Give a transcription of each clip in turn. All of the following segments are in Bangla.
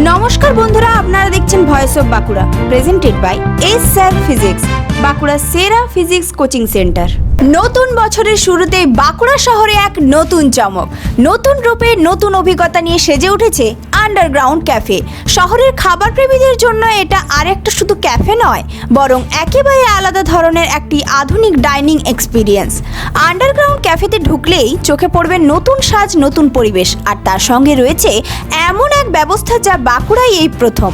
নমস্কার বন্ধুরা, আপনারা দেখছেন Voice of Bankura, presented by S Sir Physics, Bankura সেরা ফিজিক্স কোচিং সেন্টার। নতুন বছরের শুরুতেই বাঁকুড়া শহরে এক নতুন চমক, নতুন রূপে নতুন অভিজ্ঞতা নিয়ে সেজে উঠেছে আন্ডারগ্রাউন্ড ক্যাফে। শহরের খাবার প্রেমীদের জন্য এটা আরেকটা শুধু ক্যাফে নয়, বরং একেবারে আলাদা ধরনের একটি আধুনিক ডাইনিং এক্সপিরিয়েন্স। আন্ডারগ্রাউন্ড ক্যাফেতে ঢুকলেই চোখে পড়বে নতুন সাজ, নতুন পরিবেশ, আর তার সঙ্গে রয়েছে এমন এক ব্যবস্থা যা বাঁকুড়ায় এই প্রথম।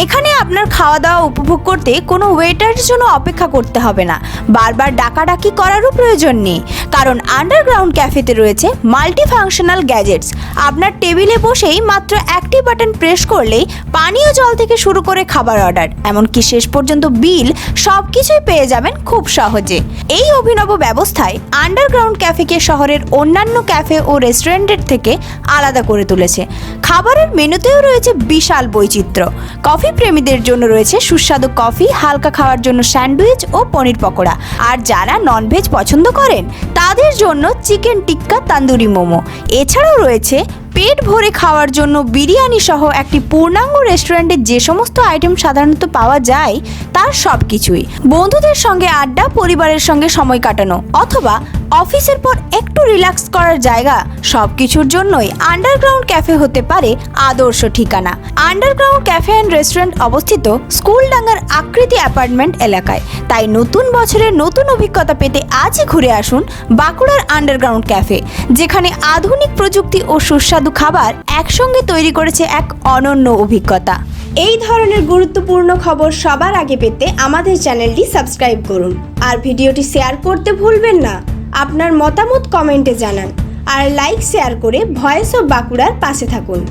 এখানে আপনার খাওয়া দাওয়া উপভোগ করতে কোনো ওয়েটারের জন্য অপেক্ষা করতে হবে না, বারবার ডাকাডাকি করারও প্রয়োজন নেই, কারণ আন্ডারগ্রাউন্ড ক্যাফেতে রয়েছে মাল্টি ফাংশনাল গ্যাজেটস। আপনার টেবিলে বসেই মাত্র একটি বাটন প্রেস করলেই পানীয় জল থেকে শুরু করে খাবার অর্ডার, এমনকি শেষ পর্যন্ত বিল সব কিছুই পেয়ে যাবেন খুব সহজে। এই অভিনব ব্যবস্থায় আন্ডারগ্রাউন্ড ক্যাফেকে শহরের অন্যান্য ক্যাফে ও রেস্টুরেন্টের থেকে আলাদা করে তুলেছে। খাবারের মেনুতেও রয়েছে বিশাল বৈচিত্র্য। কফি প্রেমীদের জন্য রয়েছে সুস্বাদু কফি, হালকা খাওয়ার জন্য স্যান্ডউইচ ও পনির পকোড়া, আর যারা ননভেজ পছন্দ করেন তাদের জন্য চিকেন টিক্কা, তান্দুরি মোমো। এছাড়াও রয়েছে পেট ভরে খাওয়ার জন্য বিরিয়ানি সহ একটি পূর্ণাঙ্গ রেস্টুরেন্টে যে সমস্ত আইটেম সাধারণত পাওয়া যায় তার সব কিছুই। বন্ধুদের সঙ্গে আড্ডা, পরিবারের সঙ্গে সময় কাটানো, অথবা অফিসের পর একটু রিল্যাক্স করার জায়গা, সব কিছুর জন্যই আন্ডারগ্রাউন্ড ক্যাফে হতে পারে আদর্শ ঠিকানা। আন্ডারগ্রাউন্ড ক্যাফে অ্যান্ড রেস্টুরেন্ট অবস্থিত স্কুলডাঙ্গার আকৃতি অ্যাপার্টমেন্ট এলাকায়। তাই নতুন বছরের নতুন অভিজ্ঞতা পেতে আজই ঘুরে আসুন বাঁকুড়ার আন্ডারগ্রাউন্ড ক্যাফে, যেখানে আধুনিক প্রযুক্তি ও সুস্বাদু খাবার একসঙ্গে তৈরি করেছে এক অনন্য অভিজ্ঞতা। এই ধরনের গুরুত্বপূর্ণ খবর সবার আগে পেতে আমাদের চ্যানেলটি সাবস্ক্রাইব করুন, আর ভিডিওটি শেয়ার করতে ভুলবেন না। আপনার মতামত কমেন্টে জানান, আর লাইক শেয়ার করে ভয়েস অফ বাঁকুড়ার পাশে থাকুন।